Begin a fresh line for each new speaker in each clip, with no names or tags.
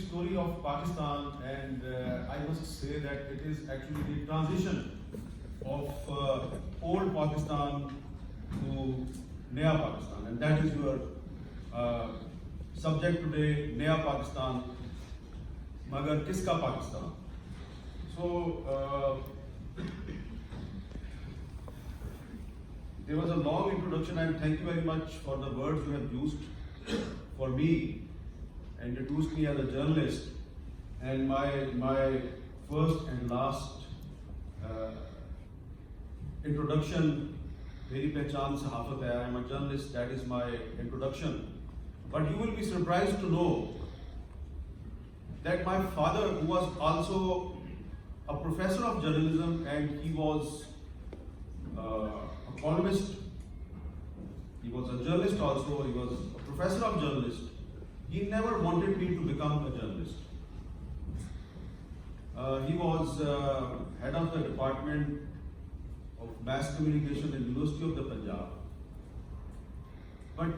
story of Pakistan, and I must say that it is actually the transition of old Pakistan to Naya Pakistan, and that is your subject today, Naya Pakistan, Magar Kiska Pakistan. So, there was a long introduction, and thank you very much for the words you have used for me, and introduced me as a journalist. And my first and last introduction, Meri Pehchan Sahafat hai, I am a journalist, that is my introduction. But you will be surprised to know that my father, who was also a professor of journalism, and he was a columnist, he was a journalist also, he was a professor of journalism. He never wanted me to become a journalist. He was head of the Department of Mass Communication in University of the Punjab. But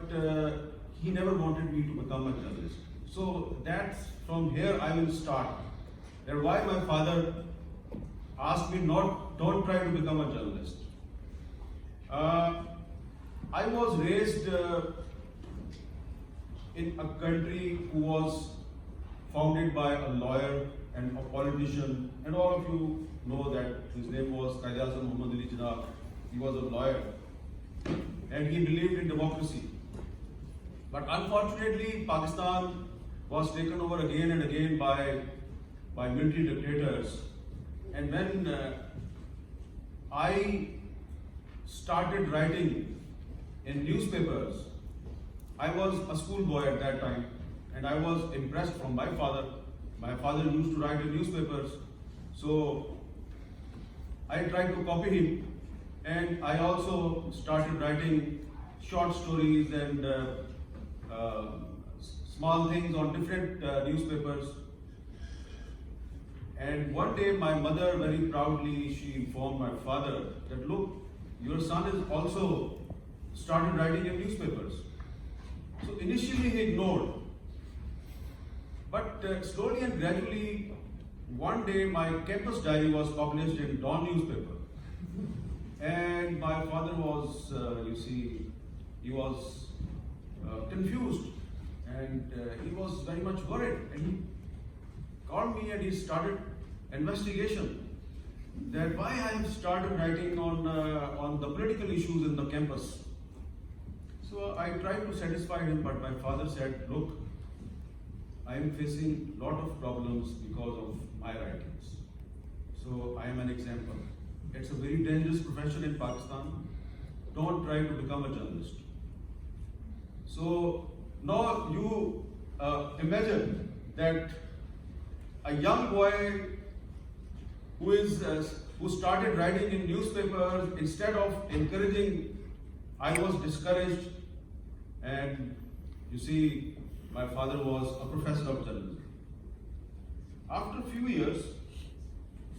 he never wanted me to become a journalist. So that's from here I will start. That why my father asked me don't try to become a journalist. I was raised in a country who was founded by a lawyer and a politician, and all of you know that his name was Quaid-e-Azam Muhammad Ali Jinnah. He was a lawyer and he believed in democracy. But unfortunately, Pakistan was taken over again and again by military dictators. And when I started writing in newspapers, I was a schoolboy at that time, and I was impressed from my father. My father used to write in newspapers, so I tried to copy him, and I also started writing short stories and small things on different newspapers. And one day my mother very proudly, she informed my father that, look, your son is also started writing in newspapers. So initially he ignored, but slowly and gradually, one day my campus diary was published in Dawn newspaper, and my father was, he was confused, and he was very much worried, and he called me and he started investigation that why I have started writing on the political issues in the campus. So I tried to satisfy him, but my father said, look, I am facing a lot of problems because of my writings. So I am an example. It's a very dangerous profession in Pakistan. Don't try to become a journalist. So now you imagine that a young boy who started writing in newspapers, instead of encouraging, I was discouraged. And you see, my father was a professor of journalism. After a few years,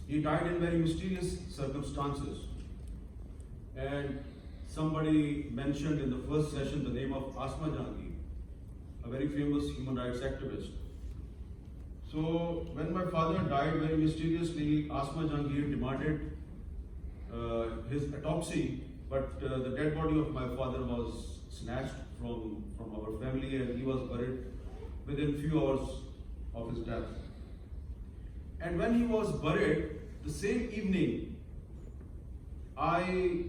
he died in very mysterious circumstances. And somebody mentioned in the first session the name of Asma Jahangir, a very famous human rights activist. So when my father died very mysteriously, Asma Jahangir demanded his autopsy, but the dead body of my father was snatched from our family, and he was buried within few hours of his death. And when he was buried, the same evening, I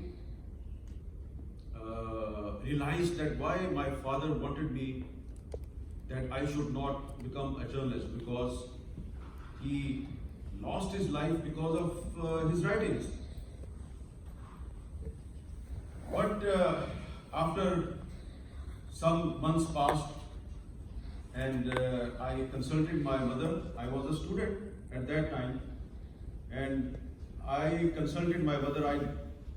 realized that why my father wanted me that I should not become a journalist, because he lost his life because of his writings. But after some months passed, and I consulted my mother. I was a student at that time, and I consulted my mother.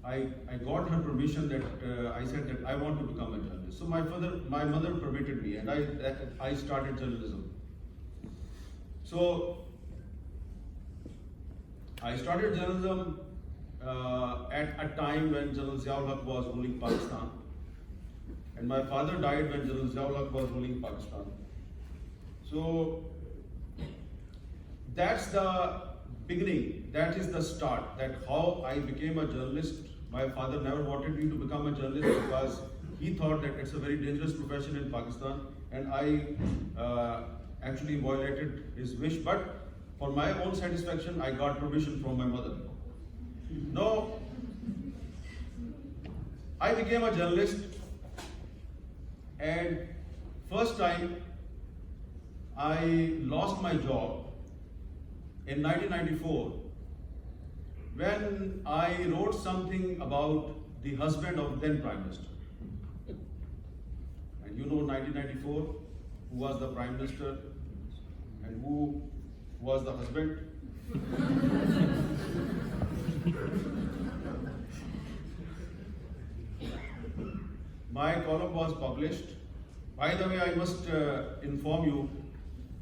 I got her permission that I said that I want to become a journalist. So my mother permitted me, and I started journalism. So I started journalism at a time when General Ziaul Haq was ruling Pakistan, and my father died when General Ziaul Haq was ruling Pakistan. So that's the beginning, that is the start, that how I became a journalist. My father never wanted me to become a journalist because he thought that it's a very dangerous profession in Pakistan, and I actually violated his wish, but for my own satisfaction, I got permission from my mother. Now, I became a journalist, and first time I lost my job in 1994 when I wrote something about the husband of then Prime Minister. And you know 1994, who was the Prime Minister and who was the husband? My column was published. By the way, I must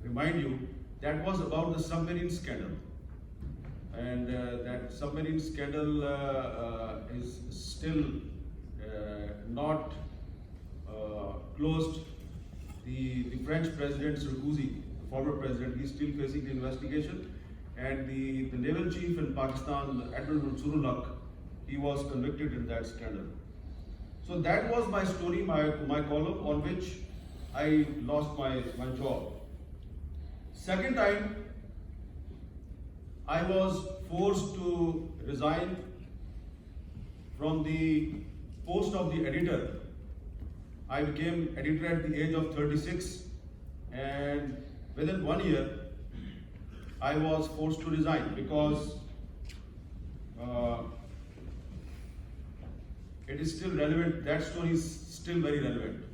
remind you, that was about the submarine scandal. And that submarine scandal is still not closed. The French President Sarkozy, the former president, he's still facing the investigation. And the naval chief in Pakistan, Admiral Mansoor-ul-Haq, he was convicted in that scandal. So that was my story, my column on which I lost my job. Second time, I was forced to resign from the post of the editor. I became editor at the age of 36, and within 1 year, I was forced to resign because it is still relevant, that story is still very relevant.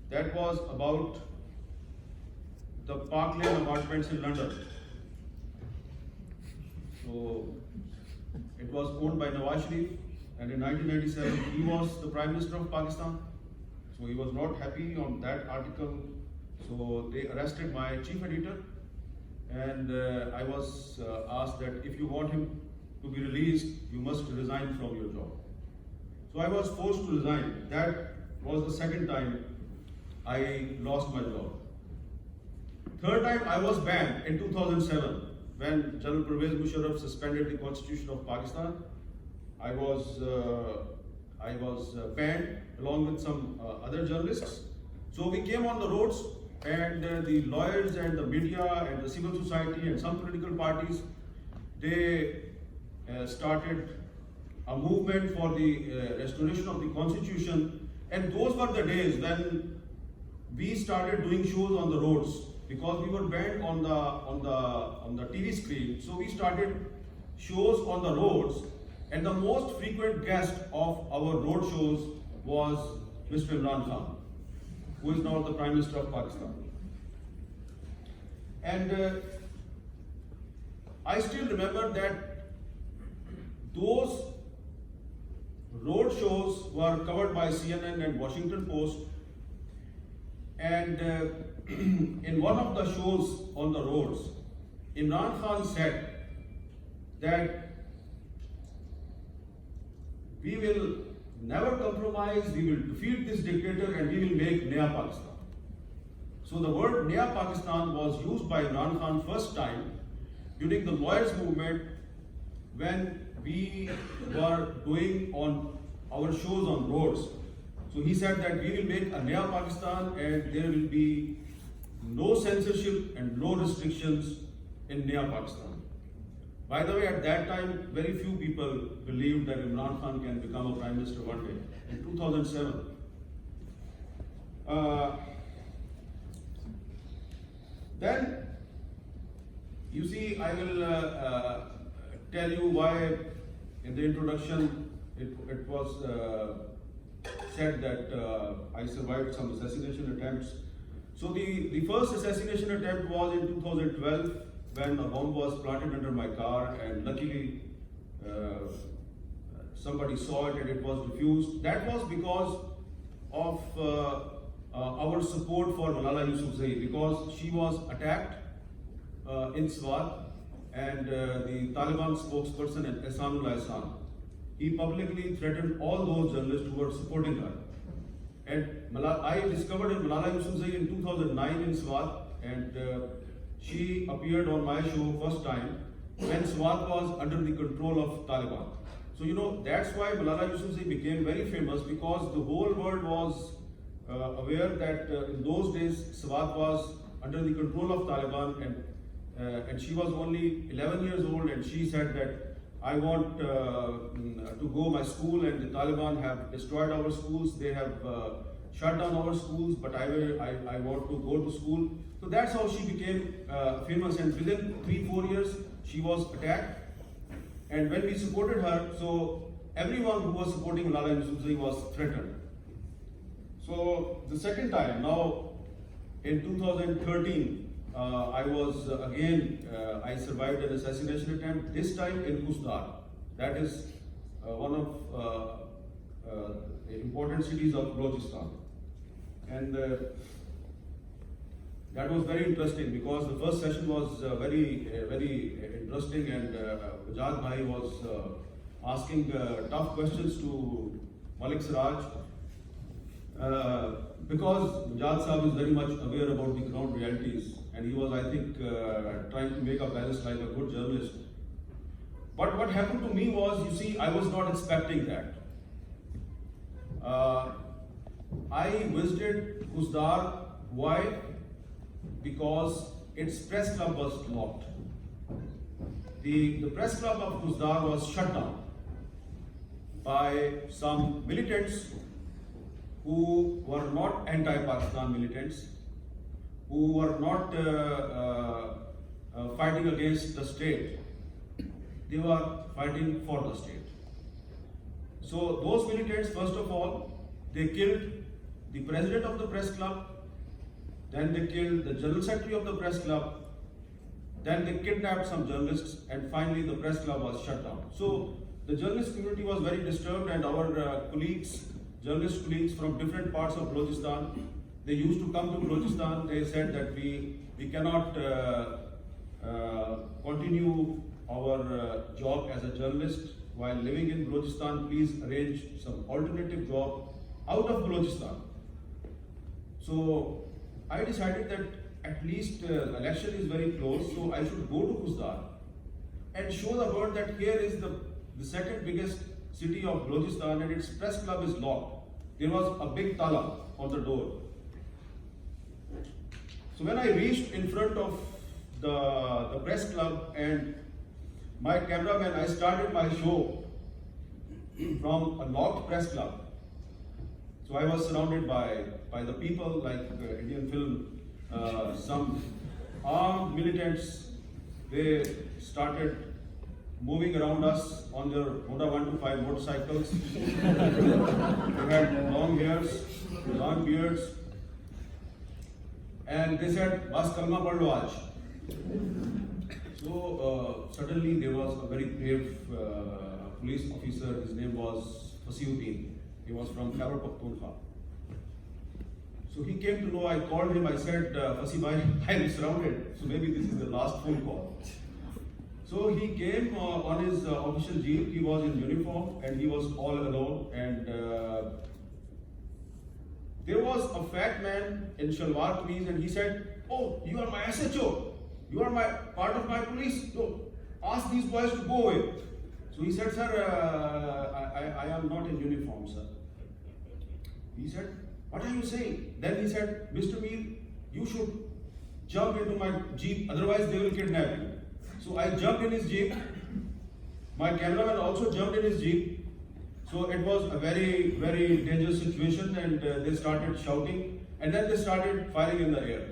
That was about the Park Lane apartments in London. So it was owned by Nawaz Sharif, and in 1997 he was the Prime Minister of Pakistan. So he was not happy on that article. So they arrested my chief editor, and I was asked that if you want him to be released, you must resign from your job. So I was forced to resign. That was the second time I lost my job. Third time I was banned in 2007 when General Pervez Musharraf suspended the Constitution of Pakistan. I was banned along with some other journalists. So we came on the roads, and the lawyers and the media and the civil society and some political parties, they started a movement for the restoration of the Constitution. And those were the days when we started doing shows on the roads, because we were banned on the TV screen. So we started shows on the roads, and the most frequent guest of our road shows was Mr. Imran Khan, who is now the Prime Minister of Pakistan. And I still remember that those road shows were covered by CNN and Washington Post, and in one of the shows on the roads, Imran Khan said that we will never compromise, we will defeat this dictator, and we will make Naya Pakistan. So the word Naya Pakistan was used by Imran Khan first time during the lawyers movement, when we were doing on our shows on roads. So he said that we will make a Naya Pakistan, and there will be no censorship and no restrictions in Naya Pakistan. By the way, at that time, very few people believed that Imran Khan can become a Prime Minister one day. In 2007, then you see, I will tell you why in the introduction it was said that I survived some assassination attempts. So the first assassination attempt was in 2012 when a bomb was planted under my car, and luckily somebody saw it and it was defused. That was because of our support for Malala Yousafzai, because she was attacked in Swat, and the Taliban spokesperson Ehsanullah Ehsan, he publicly threatened all those journalists who were supporting her. And I discovered Malala Yousafzai in 2009 in Swat, and she appeared on my show first time when Swat was under the control of Taliban. So you know, that's why Malala Yousafzai became very famous, because the whole world was aware that in those days Swat was under the control of Taliban, and she was only 11 years old, and she said that I want to go my school, and the Taliban have destroyed our schools, they have shut down our schools, but I want to go to school. So that's how she became famous, and within 3-4 years she was attacked. And when we supported her, so everyone who was supporting Malala Yousafzai was threatened. So the second time, now in 2013, I was I survived an assassination attempt, this time in Kusdar. That is one of the important cities of Balochistan. And that was very interesting, because the first session was very interesting, and Ujjwal Bhai was asking tough questions to Malik Siraj, because Ujjwal Sahab is very much aware about the ground realities, and he was, I think, trying to make a balance like a good journalist. But what happened to me was, you see, I was not expecting that. I visited Kusdar. Why? Because its press club was locked. The press club of Kusdar was shut down by some militants who were not anti-Pakistan militants, who were not fighting against the state. They were fighting for the state. So those militants, first of all, they killed the president of the press club, then they killed the general secretary of the press club, then they kidnapped some journalists, and finally the press club was shut down. So the journalist community was very disturbed, and our journalist colleagues from different parts of Balochistan, they used to come to Balochistan. They said that we cannot continue our job as a journalist while living in Balochistan. Please arrange some alternative job out of Balochistan. So I decided that at least election is very close, so I should go to Kusdar and show the world that here is the second biggest city of Balochistan, and its press club is locked. There was a big tala on the door. So when I reached in front of the press club, and my cameraman, I started my show from a locked press club. So I was surrounded by the people, like Indian film, some armed militants. They started moving around us on their Honda 125 motorcycles. They had long hairs, long beards, and they said, "Bas kalma pad lo aaj." So suddenly there was a very brave police officer. His name was Fasiuddin. He was from Khyber Pakhtunkhwa. So he came to know. I called him. I said, "Fasi bhai, I am surrounded. So maybe this is the last phone call." So he came on his official jeep. He was in uniform, and he was all alone. And there was a fat man in shalwar kameez, and he said, "Oh, you are my SHO. You are part of my police. So ask these boys to go away." So he said, "Sir, I am not in uniform, sir." He said, "What are you saying?" Then he said, "Mr. Mir, you should jump into my jeep, otherwise they will kidnap you." So I jumped in his jeep. My cameraman also jumped in his jeep. So it was a very, very dangerous situation, and they started shouting, and then they started firing in the air.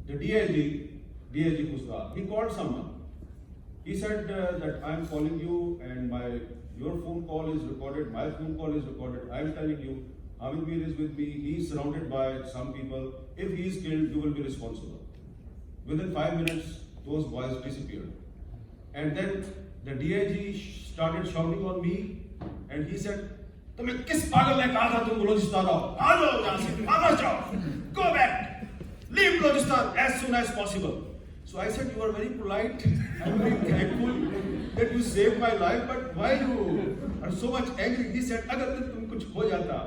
The DIG Kusdar, he called someone. He said that I am calling you, and your phone call is recorded, my phone call is recorded. I am telling you, Hamid Mir is with me. He is surrounded by some people. If he is killed, you will be responsible. Within 5 minutes, those boys disappeared. And then the DIG started shouting on me, and he said, "तुम्हें किस पागल ने कहा था तुम बलूचिस्तान आओ? आ जाओ यहाँ से, वापस जाओ, go back, leave Balochistan as soon as possible." So I said, "You are very polite. I am very thankful that you saved my life, but why you are so much angry?" He said, "अगर तुम कुछ हो जाता,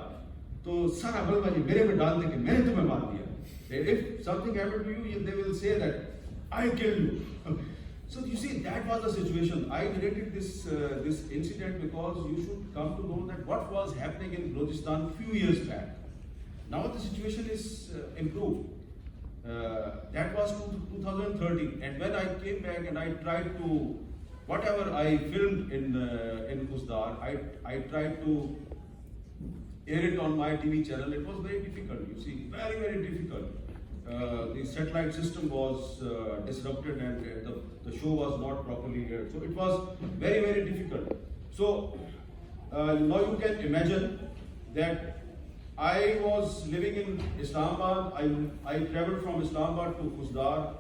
तो सारा बलबाजी मेरे पे डाल दे कि मैंने तुम्हें मार दिया." If something happened to you, they will say that I killed you. So you see, that was the situation. I narrated this incident because you should come to know that what was happening in Balochistan few years back. Now the situation is improved. That was 2013, and when I came back and I tried to, whatever I filmed in Khuzdar, I tried to air it on my TV channel. It was very difficult. You see, very difficult. The satellite system was disrupted, and the show was not properly aired. So it was very difficult. So now you can imagine that I was living in Islamabad. I traveled from Islamabad to Khuzdar,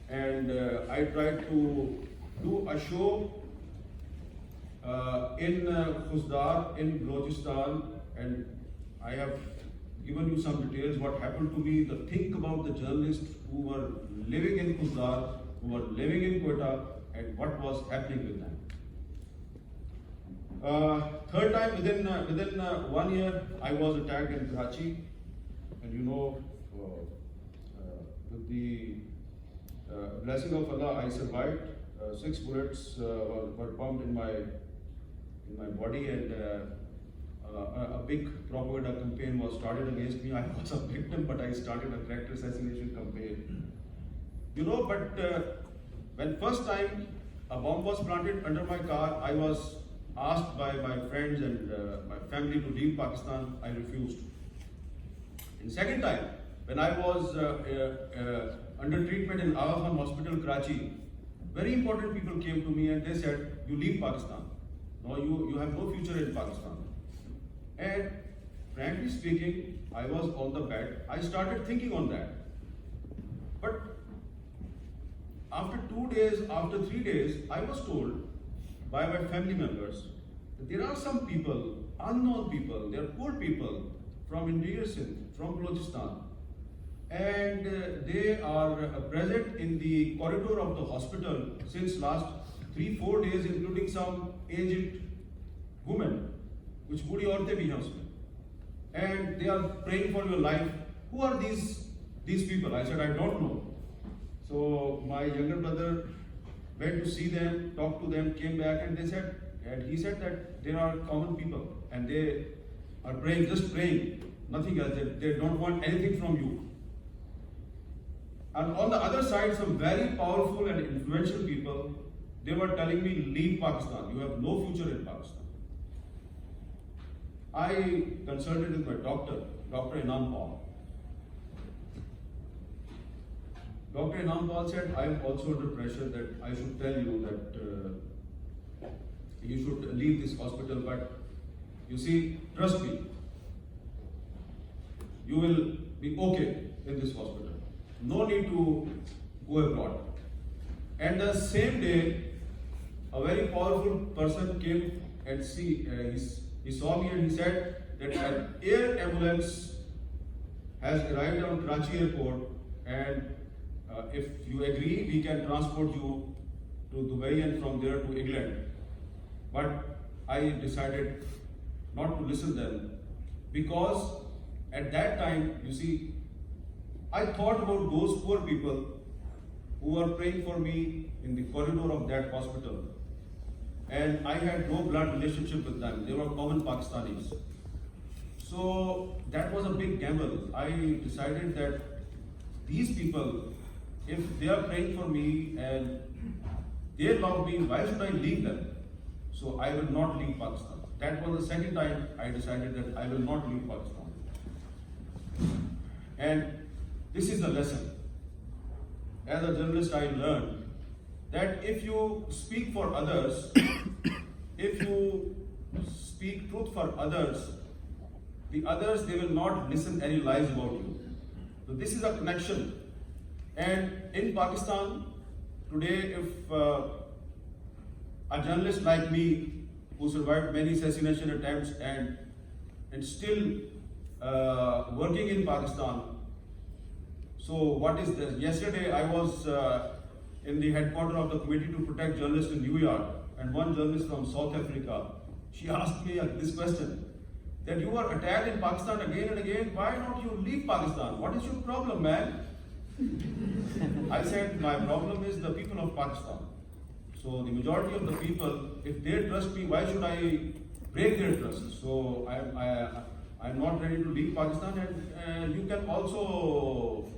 and I tried to do a show in Khuzdar in Balochistan, and I have given you some details what happened to me. Think about the journalists who were living in Khuzdar, who were living in Quetta, and what was happening with them. Third time within 1 year, I was attacked in Karachi, and you know, with the blessing of Allah, I survived. 6 bullets were pumped in my body, and a big propaganda campaign was started against me. I was a victim, but I started a character assassination campaign. You know, but when first time a bomb was planted under my car, I was asked by my friends and my family to leave Pakistan. I refused. And second time, when I was under treatment in Aga Khan Hospital, Karachi, very important people came to me and they said, you leave Pakistan. No, you have no future in Pakistan. And frankly speaking, I was on the bed. I started thinking on that. But after 2 days, after 3 days, I was told by my family members that there are some people, unknown people, they are poor people from India, from Balochistan, and they are present in the corridor of the hospital since last 3-4 days, including some aged women, which budi aurtein bhi hain usme, and they are praying for your life. Who are these people? I said, I don't know. So my younger brother went to see them, talked to them, came back, and he said that there are common people and they are praying, just praying, nothing else. They don't want anything from you. And on the other side, some very powerful and influential people, they were telling me, leave Pakistan, you have no future in Pakistan. I consulted with my doctor, Dr. Inam Paul. Dr. Inam Paul said, I am also under pressure that I should tell you that you should leave this hospital, but you see, trust me, you will be okay in this hospital. No need to go abroad. And the same day, a very powerful person came and he saw me and he said that an air ambulance has arrived on Karachi airport, and if you agree, we can transport you to Dubai and from there to England. But I decided not to listen to them, because at that time, you see, I thought about those poor people who were praying for me in the corridor of that hospital. And I had no blood relationship with them. They were common Pakistanis. So that was a big gamble. I decided that these people, if they are praying for me and they love me, why should I leave them? So I will not leave Pakistan. That was the second time I decided that I will not leave Pakistan. And this is the lesson. As a journalist, I learned that if you speak for others, if you speak truth for others, the others, they will not listen any lies about you. So this is a connection. And in Pakistan, today, if a journalist like me, who survived many assassination attempts and still working in Pakistan, so what is this? Yesterday, I was in the headquarters of the Committee to Protect Journalists in New York, and one journalist from South Africa, she asked me this question, that you are attacked in Pakistan again and again. Why not you leave Pakistan? What is your problem, man? I said, my problem is the people of Pakistan. So the majority of the people, if they trust me, why should I break their trust? So I'm not ready to leave Pakistan, and you can also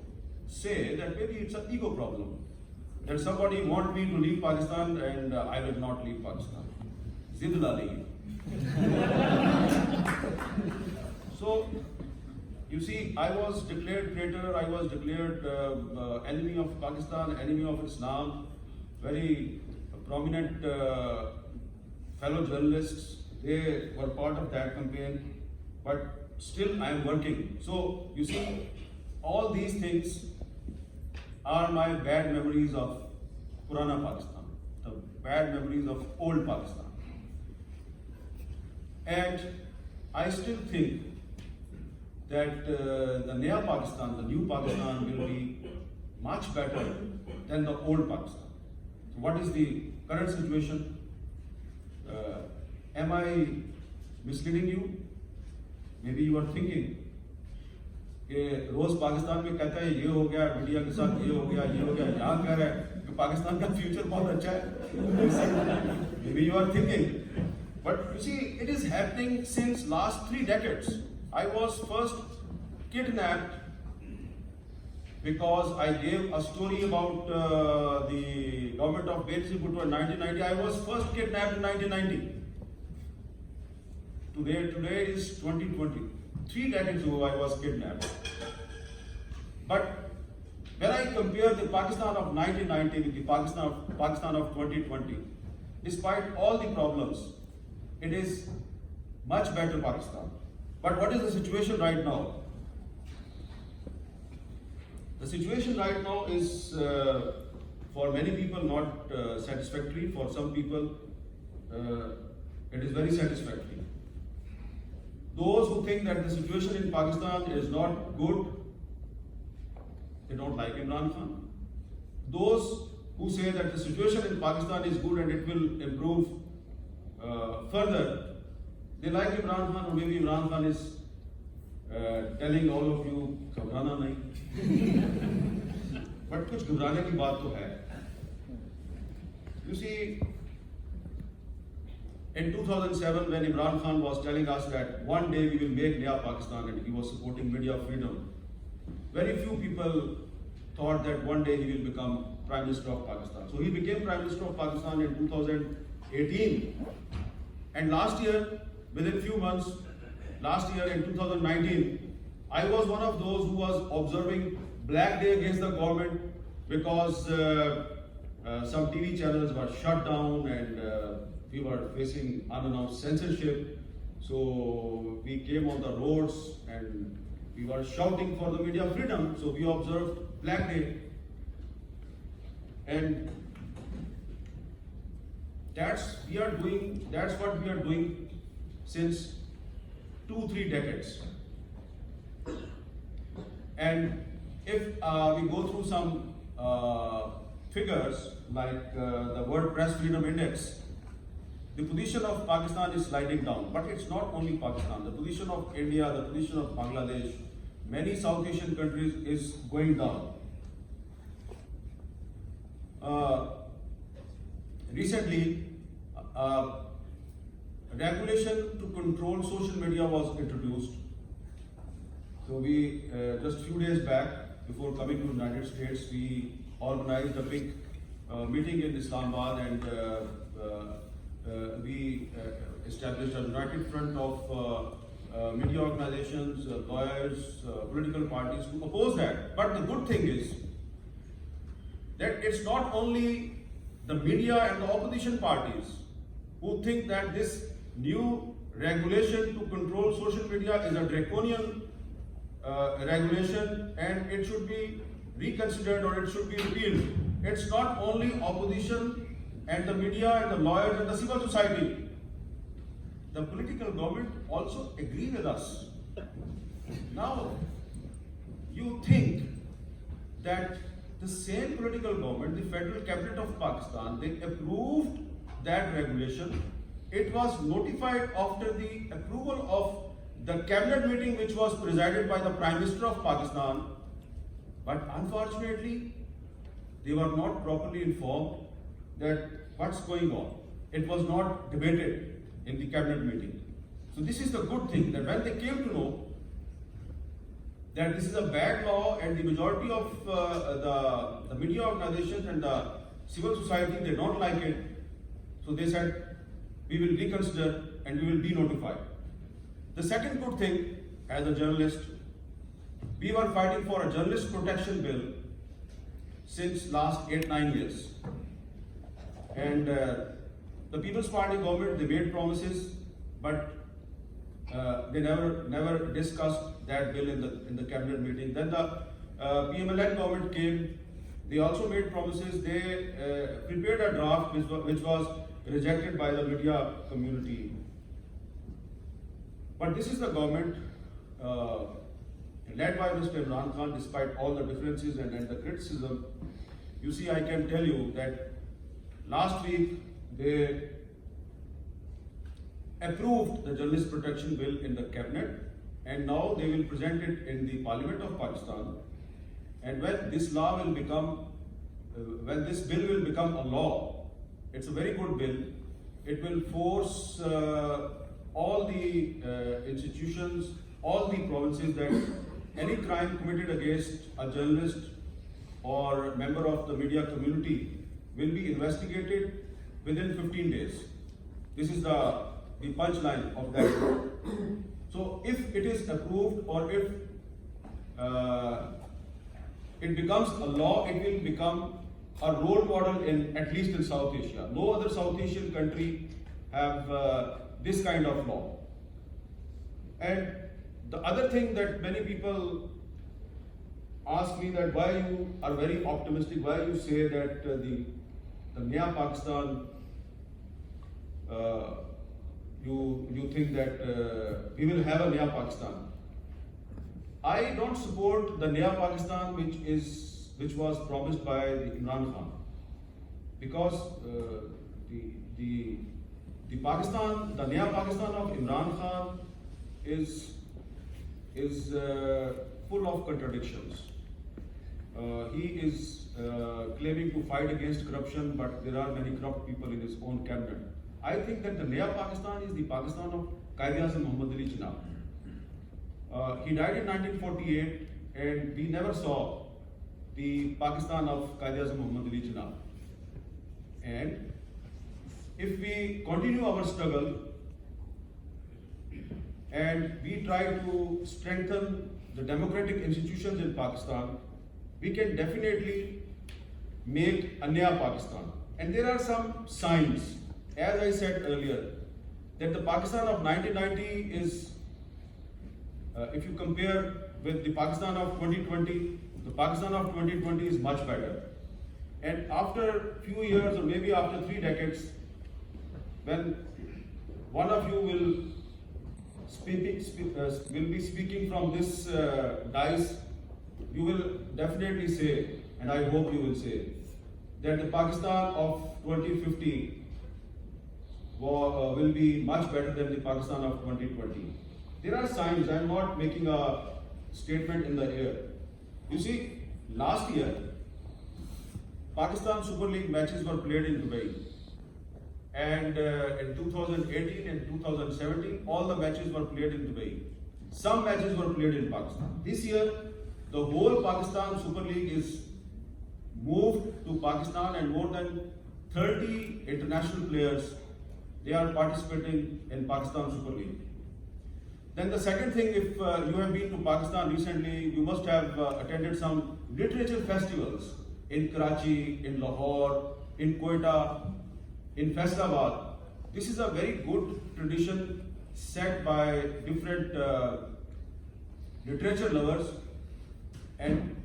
say that maybe it's an ego problem. That somebody want me to leave Pakistan and I will not leave Pakistan. Zidd la nahi. So, you see, I was declared traitor, I was declared enemy of Pakistan, enemy of Islam. Very prominent fellow journalists, they were part of that campaign, but still I am working. So, you see, all these things are my bad memories of Purana Pakistan, the bad memories of old Pakistan. And I still think that the Naya Pakistan, the new Pakistan, will be much better than the old Pakistan. So what is the current situation? Am I misleading you? Maybe you are thinking कि रोज पाकिस्तान में कहता है ये हो गया, media के साथ ये हो गया, यहाँ कह रहा है कि पाकिस्तान का फ्यूचर बहुत अच्छा है. Maybe you are thinking. But you see, it is happening since last 3 decades. I was first kidnapped because I gave a story about the government of Benazir Bhutto in 1990. I was first kidnapped in 1990. Today is 2020. 3 decades ago I was kidnapped. But when I compare the Pakistan of 1990 with the Pakistan of 2020, despite all the problems, it is much better Pakistan. But what is the situation right now? The situation right now is for many people not satisfactory. For some people, it is very satisfactory. Those who think that the situation in Pakistan is not good, they don't like Imran Khan. Those who say that the situation in Pakistan is good and it will improve further, they like Imran Khan, or maybe Imran Khan is telling all of you, घबराना नहीं. But कुछ घबराने की बात तो है. You see, in 2007, when Imran Khan was telling us that one day we will make Naya Pakistan and he was supporting media freedom, very few people thought that one day he will become Prime Minister of Pakistan. So he became Prime Minister of Pakistan in 2018. And last year, within few months, last year in 2019, I was one of those who was observing Black Day against the government because some TV channels were shut down and we were facing unannounced censorship. So we came on the roads and we were shouting for the media freedom. So we observed Black Day. And that's what we are doing since 2-3 decades. And if we go through some figures like the World Press Freedom Index, the position of Pakistan is sliding down. But it's not only Pakistan. The position of India, the position of Bangladesh, many South Asian countries is going down. Recently, regulation to control social media was introduced. So we, just few days back, before coming to the United States, we organized a big meeting in Islamabad, and we established a united front of media organizations, lawyers, political parties to oppose that. But the good thing is that it's not only the media and the opposition parties who think that this new regulation to control social media is a draconian regulation and it should be reconsidered or it should be repealed. It's not only opposition and the media and the lawyers and the civil society. The political government also agree with us. Now, you think that the same political government, the Federal Cabinet of Pakistan, they approved that regulation. It was notified after the approval of the cabinet meeting which was presided by the Prime Minister of Pakistan, but unfortunately they were not properly informed that what's going on. It was not debated in the cabinet meeting. So this is the good thing, that when they came to know that this is a bad law and the majority of the media organizations and the civil society, they don't like it, so they said, we will reconsider and we will be notified. The second good thing, as a journalist, we were fighting for a journalist protection bill since last 8-9 years. And the People's Party government, they made promises, but they never discussed that bill in the cabinet meeting. Then the PMLN government came. They also made promises. They prepared a draft which was rejected by the media community. But this is the government led by Mr. Imran Khan, despite all the differences and the criticism. You see, I can tell you that last week they approved the Journalist Protection Bill in the cabinet, and now they will present it in the Parliament of Pakistan. And when this law will become, when this bill will become a law, it's a very good bill. It will force all the institutions, all the provinces, that any crime committed against a journalist or member of the media community will be investigated within 15 days. This is the punchline of that. So if it is approved, or if it becomes a law, it will become a role model in, at least in South Asia. No other South Asian country have this kind of law. And the other thing that many people ask me, that why you are very optimistic, why you say that the Naya Pakistan, you think that we will have a Naya Pakistan. I don't support the Naya Pakistan which was promised by the Imran Khan, because the Pakistan, the Naya Pakistan of Imran Khan is full of contradictions. He is claiming to fight against corruption, but there are many corrupt people in his own cabinet. I think that the Naya Pakistan is the Pakistan of Quaid-e-Azam Muhammad Ali Jinnah. He died in 1948, and we never saw the Pakistan of Quaid-e-Azam Muhammad Ali Jinnah. And if we continue our struggle and we try to strengthen the democratic institutions in Pakistan, we can definitely make a Naya Pakistan. And there are some signs, as I said earlier, that the Pakistan of 1990 is, if you compare with the Pakistan of 2020, the Pakistan of 2020 is much better. And after a few years, or maybe after 3 decades, when one of you will be speaking from this dais, you will definitely say, and I hope you will say, that the Pakistan of 2050 will be much better than the Pakistan of 2020. There are signs. I am not making a statement in the air. You see, last year, Pakistan Super League matches were played in Dubai. And in 2018 and 2017, all the matches were played in Dubai. Some matches were played in Pakistan. This year, the whole Pakistan Super League is moved to Pakistan, and more than 30 international players, they are participating in Pakistan Super League. Then the second thing, if you have been to Pakistan recently, you must have attended some literature festivals in Karachi, in Lahore, in Quetta, in Faisalabad. This is a very good tradition set by different literature lovers, and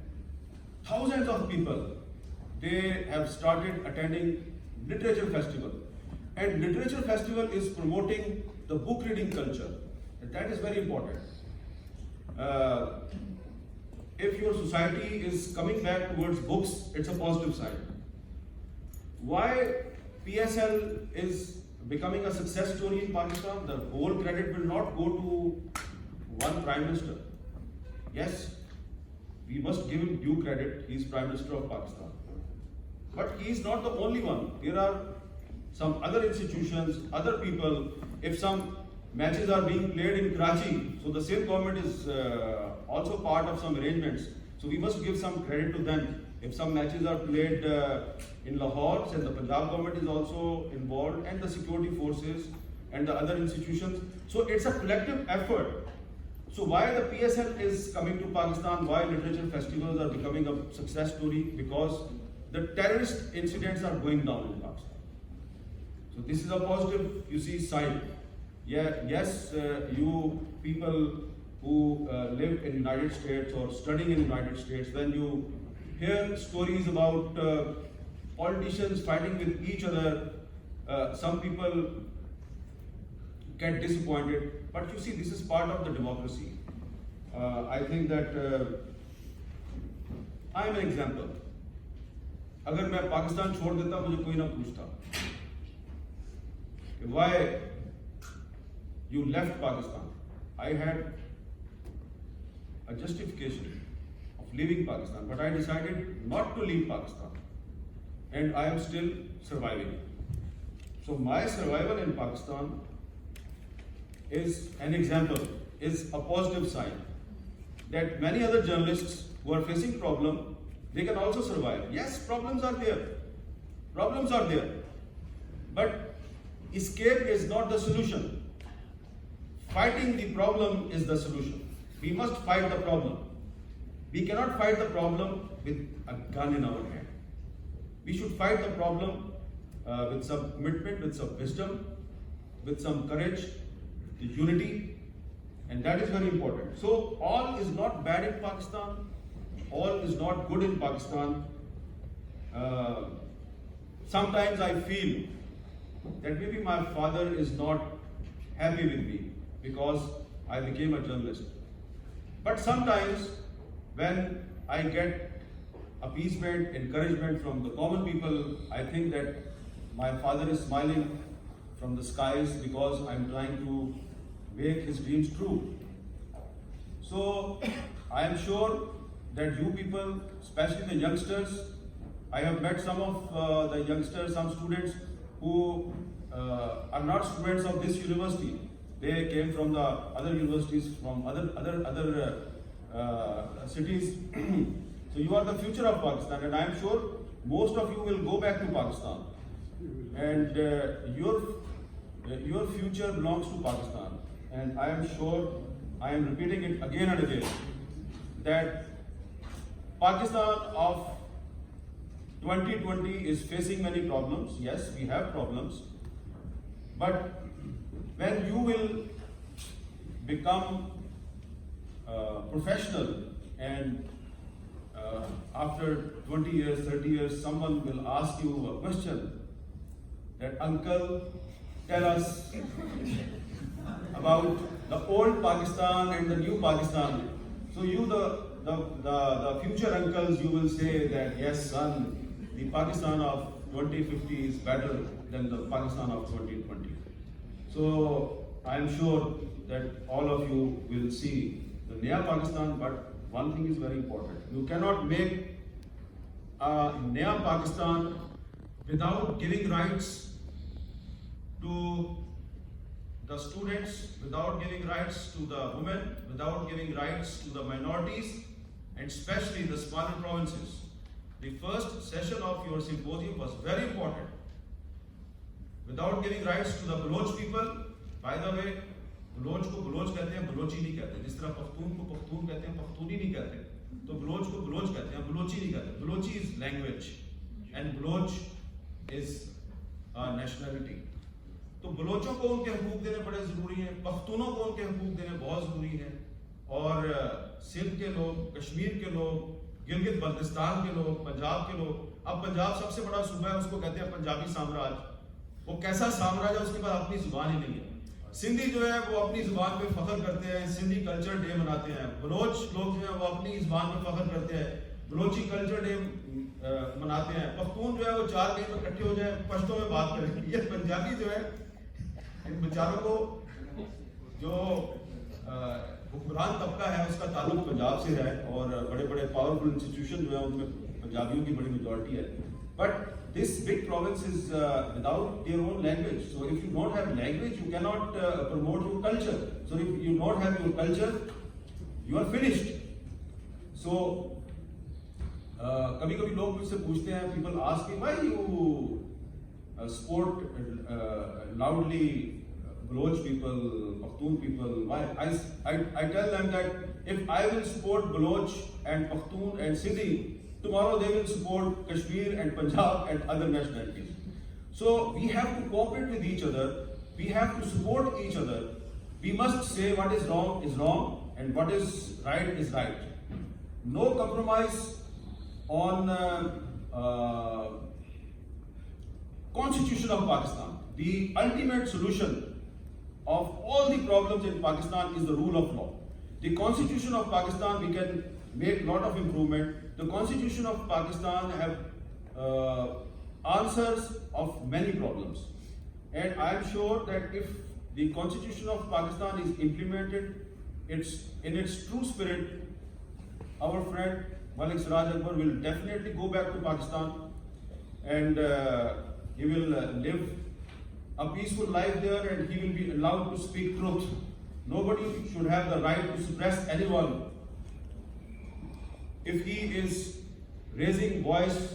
thousands of people, they have started attending literature festival. And literature festival is promoting the book reading culture. And that is very important. If your society is coming back towards books, it's a positive sign. Why PSL is becoming a success story in Pakistan? The whole credit will not go to one Prime Minister. Yes, we must give him due credit. He is Prime Minister of Pakistan. But he is not the only one. There are some other institutions, other people. If some matches are being played in Karachi, so the Sindh government is also part of some arrangements. So we must give some credit to them. If some matches are played in Lahore, then the Punjab government is also involved, and the security forces and the other institutions. So it's a collective effort. So why the PSL is coming to Pakistan, why literature festivals are becoming a success story? Because the terrorist incidents are going down in Pakistan. So this is a positive, you see, side. Yeah, yes, you people who live in United States or studying in United States, when you hear stories about politicians fighting with each other, some people get disappointed. But you see, this is part of the democracy. I think that I am an example. अगर मैं पाकिस्तान छोड़ देता मुझे कोई ना पूछता why you left Pakistan. I had a justification of leaving Pakistan, but I decided not to leave Pakistan, and I am still surviving. So my survival in Pakistan is an example, is a positive sign that many other journalists who are facing problem, they can also survive. Yes, problems are there. Problems are there. But escape is not the solution. Fighting the problem is the solution. We must fight the problem. We cannot fight the problem with a gun in our hand. We should fight the problem with some commitment, with some wisdom, with some courage, with unity, and that is very important. So all is not bad in Pakistan. All is not good in Pakistan. Sometimes I feel that maybe my father is not happy with me because I became a journalist. But sometimes when I get appeasement, encouragement from the common people, I think that my father is smiling from the skies because I'm trying to make his dreams true. So I am sure that you people, especially the youngsters, I have met some of the youngsters, some students who are not students of this university. They came from the other universities, from other cities. So you are the future of Pakistan, and I am sure most of you will go back to Pakistan, and your future belongs to Pakistan. And I am sure, I am repeating it again and again, that Pakistan of 2020 is facing many problems. Yes, we have problems. But when you will become professional, and after 20 years, 30 years, someone will ask you a question that, uncle, tell us about the old Pakistan and the new Pakistan. So you, the future uncles, you will say that, yes, son, the Pakistan of 2050 is better than the Pakistan of 2020. So I am sure that all of you will see the Naya Pakistan, but one thing is very important. You cannot make a Naya Pakistan without giving rights to the students, without giving rights to the women, without giving rights to the minorities, and especially the smaller provinces. The first session of your symposium was very important. Without giving rights to the Baloch people, by the way, Baloch को Baloch कहते हैं, Balochi नहीं कहते. जिस तरह पख्तून को पख्तून कहते हैं, पख्तूनी नहीं कहते. तो Baloch को Baloch कहते हैं, Balochi नहीं कहते. Balochi is language, and Baloch is a nationality. तो बलोचों को उनके हकूक देने बड़े ज़रूरी हैं, पख्तूनों को उनके हकूक देने बहुत ज़रूरी हैं, और सिंध के लोग, कश्मीर के लोग, गिलगित बल्तिस्तान के लोग, पंजाब के लोग. अब पंजाब सबसे बड़ा सूबा है, उसको कहते हैं पंजाबी साम्राज्य. वो कैसा साम्राज्य है, उसके पास अपनी जुबान ही नहीं है. सिंधी जो है वो अपनी जुबान पे फख्र करते हैं, सिंधी कल्चर डे मनाते हैं. बलोच लोग जो है वो अपनी जुबान पे फख्र करते हैं, बलोची कल्चर डे मनाते हैं. पख्तून जो है वो 4 दिन में इकट्ठे हो जाए, पश्तो में बात करें. ये पंजाबी जो है, इन बेचारों को जो हुक्मरान तबका है उसका ताल्लुक पंजाब से है और बड़े बड़े पावरफुल इंस्टीट्यूशन जो है उनमें पंजाबियों की बड़ी मेजॉरिटी है. But this big province is without their own language. So if you don't have language, you cannot promote your culture. So if you don't have your culture, you are finished. So कभी कभी लोग मुझसे पूछते हैं, people ask me, why you support loudly Baloch people, Pakhtun people? Why? I tell them that if I will support Baloch and Pakhtun and Sindhi, tomorrow they will support Kashmir and Punjab and other nationalities. So we have to cooperate with each other. We have to support each other. We must say what is wrong and what is right. No compromise on Constitution of Pakistan. The ultimate solution of all the problems in Pakistan is the rule of law. The Constitution of Pakistan, we can make lot of improvement. The Constitution of Pakistan have answers of many problems. And I am sure that if the Constitution of Pakistan is implemented in its true spirit, our friend Malik Siraj Akbar will definitely go back to Pakistan and he will live a peaceful life there and he will be allowed to speak truth. Nobody should have the right to suppress anyone if he is raising voice